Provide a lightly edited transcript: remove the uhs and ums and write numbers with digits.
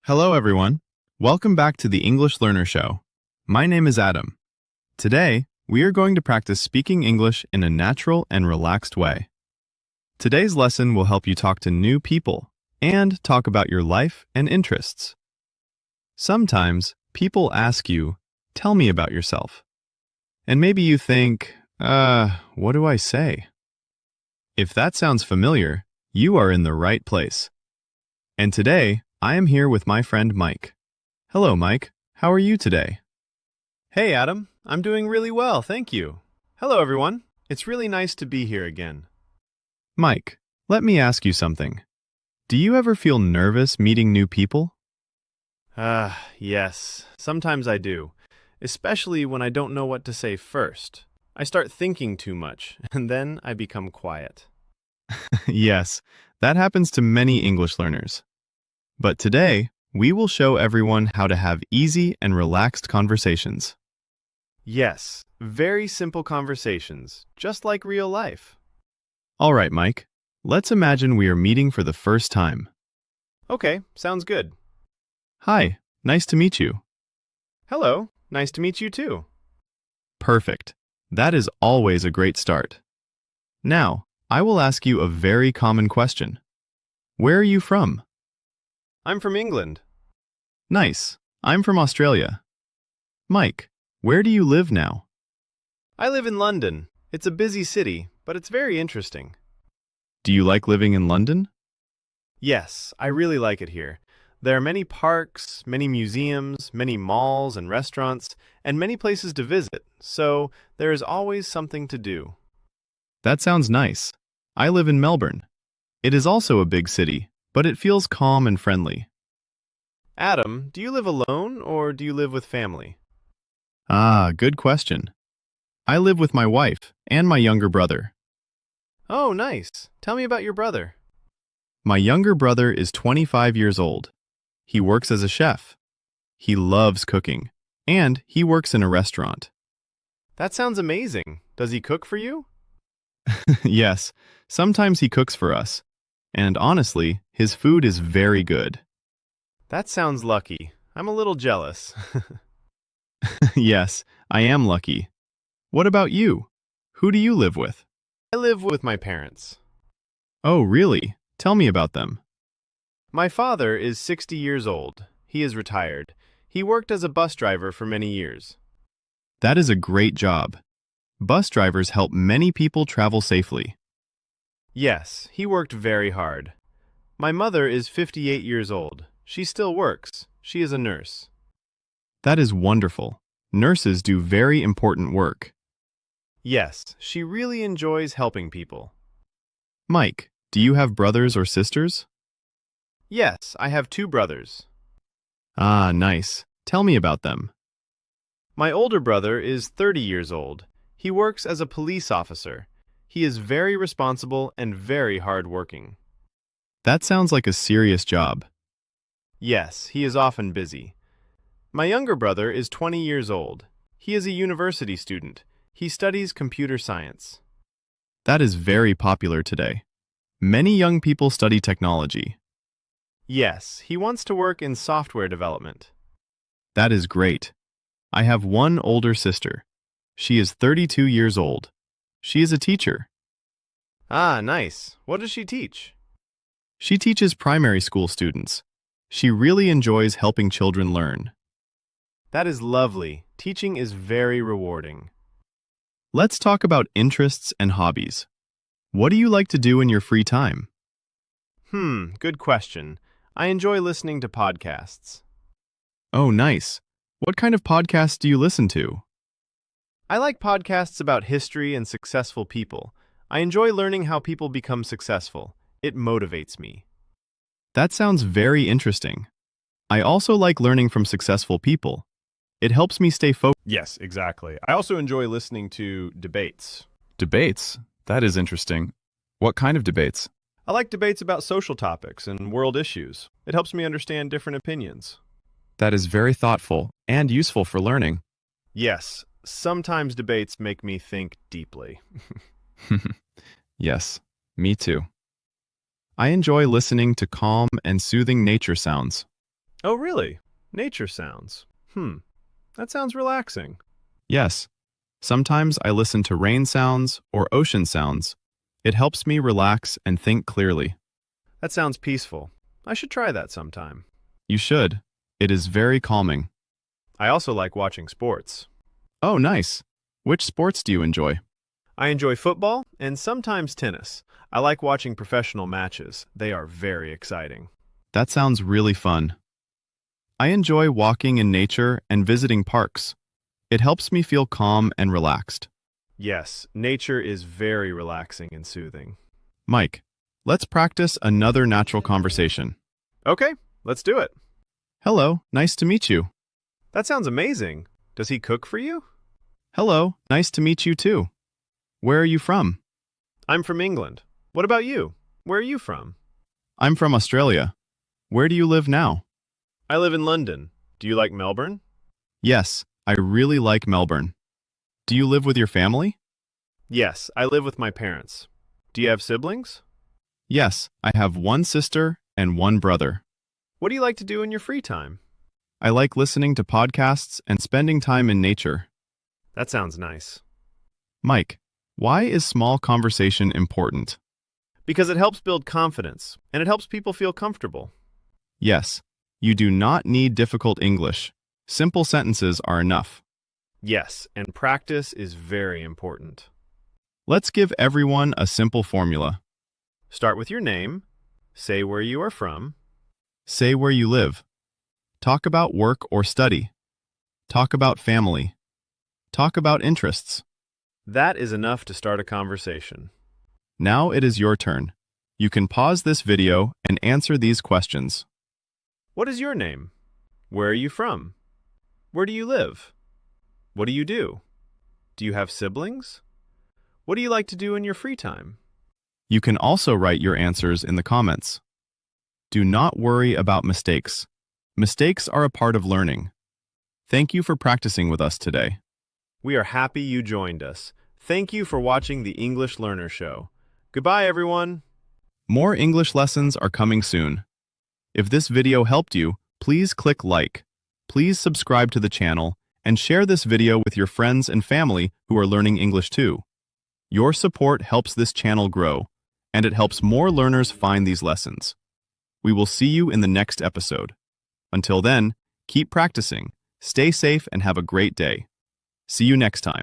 Hello, everyone. Welcome back to the English Learner Show. My name is Adam. Today, we are going to practice speaking English in a natural and relaxed way. Today's lesson will help you talk to new people and talk about your life and interests. Sometimes, people ask you, "Tell me about yourself." And maybe you think, what do I say? If that sounds familiar, you are in the right place. And today, I am here with my friend Mike. Hello, Mike. How are you today? Hey, Adam. I'm doing really well, thank you. Hello, everyone. It's really nice to be here again. Mike, let me ask you something. Do you ever feel nervous meeting new people? Yes. Sometimes I do. Especially when I don't know what to say first. I start thinking too much, and then I become quiet. Yes, that happens to many English learners. But today, we will show everyone how to have easy and relaxed conversations. Yes, very simple conversations, just like real life. All right, Mike, let's imagine we are meeting for the first time. Okay, sounds good. Hi, nice to meet you. Hello, nice to meet you too. Perfect. That is always a great start. Now, I will ask you a very common question. Where are you from? I'm from England. Nice. I'm from Australia. Mike, where do you live now? I live in London. It's a busy city, but it's very interesting. Do you like living in London? Yes, I really like it here. There are many parks, many museums, many malls and restaurants, and many places to visit, so there is always something to do. That sounds nice. I live in Melbourne. It is also a big city, but it feels calm and friendly. Adam, do you live alone or do you live with family? Good question. I live with my wife and my younger brother. Oh, nice. Tell me about your brother. My younger brother is 25 years old. He works as a chef. He loves cooking, and he works in a restaurant. That sounds amazing. Does he cook for you? Yes, sometimes he cooks for us. And honestly, his food is very good. That sounds lucky. I'm a little jealous. Yes, I am lucky. What about you? Who do you live with? I live with my parents. Oh, really? Tell me about them. My father is 60 years old. He is retired. He worked as a bus driver for many years. That is a great job. Bus drivers help many people travel safely. Yes, he worked very hard. My mother is 58 years old. She still works. She is a nurse. That is wonderful. Nurses do very important work. Yes, she really enjoys helping people. Mike, do you have brothers or sisters? Yes, I have two brothers. Nice. Tell me about them. My older brother is 30 years old. He works as a police officer. He is very responsible and very hardworking. That sounds like a serious job. Yes, he is often busy. My younger brother is 20 years old. He is a university student. He studies computer science. That is very popular today. Many young people study technology. Yes, he wants to work in software development. That is great. I have one older sister. She is 32 years old. She is a teacher. Nice. What does she teach? She teaches primary school students. She really enjoys helping children learn. That is lovely. Teaching is very rewarding. Let's talk about interests and hobbies. What do you like to do in your free time? Good question. I enjoy listening to podcasts. Oh, nice. What kind of podcasts do you listen to? I like podcasts about history and successful people. I enjoy learning how people become successful. It motivates me. That sounds very interesting. I also like learning from successful people. It helps me stay focused. Yes, exactly. I also enjoy listening to debates. Debates? That is interesting. What kind of debates? I like debates about social topics and world issues. It helps me understand different opinions. That is very thoughtful and useful for learning. Yes, sometimes debates make me think deeply. Yes, me too. I enjoy listening to calm and soothing nature sounds. Oh, really? Nature sounds. That sounds relaxing. Yes, sometimes I listen to rain sounds or ocean sounds. It helps me relax and think clearly. That sounds peaceful. I should try that sometime. You should. It is very calming. I also like watching sports. Oh, nice. Which sports do you enjoy? I enjoy football and sometimes tennis. I like watching professional matches. They are very exciting. That sounds really fun. I enjoy walking in nature and visiting parks. It helps me feel calm and relaxed. Yes, nature is very relaxing and soothing. Mike, let's practice another natural conversation. Okay, let's do it. Hello, nice to meet you. That sounds amazing. Does he cook for you? Hello, nice to meet you too. Where are you from? I'm from England. What about you? Where are you from? I'm from Australia. Where do you live now? I live in London. Do you like Melbourne? Yes, I really like Melbourne. Do you live with your family? Yes, I live with my parents. Do you have siblings? Yes, I have one sister and one brother. What do you like to do in your free time? I like listening to podcasts and spending time in nature. That sounds nice. Mike, why is small conversation important? Because it helps build confidence, and it helps people feel comfortable. Yes, you do not need difficult English. Simple sentences are enough. Yes, and practice is very important. Let's give everyone a simple formula. Start with your name, say where you are from, Say where you live. Talk about work or study. Talk about family. Talk about interests. that is enough to start a conversation. Now it is your turn. You can pause this video and answer these questions. What is your name? Where are you from? Where do you live? What do you do? Do you have siblings? What do you like to do in your free time? You can also write your answers in the comments. Do not worry about mistakes. Mistakes are a part of learning. Thank you for practicing with us today. We are happy you joined us. Thank you for watching the English Learner Show. Goodbye, everyone. More English lessons are coming soon. If this video helped you, please click like. Please subscribe to the channel and share this video with your friends and family who are learning English too. Your support helps this channel grow, and it helps more learners find these lessons. We will see you in the next episode. Until then, keep practicing, stay safe, and have a great day. See you next time.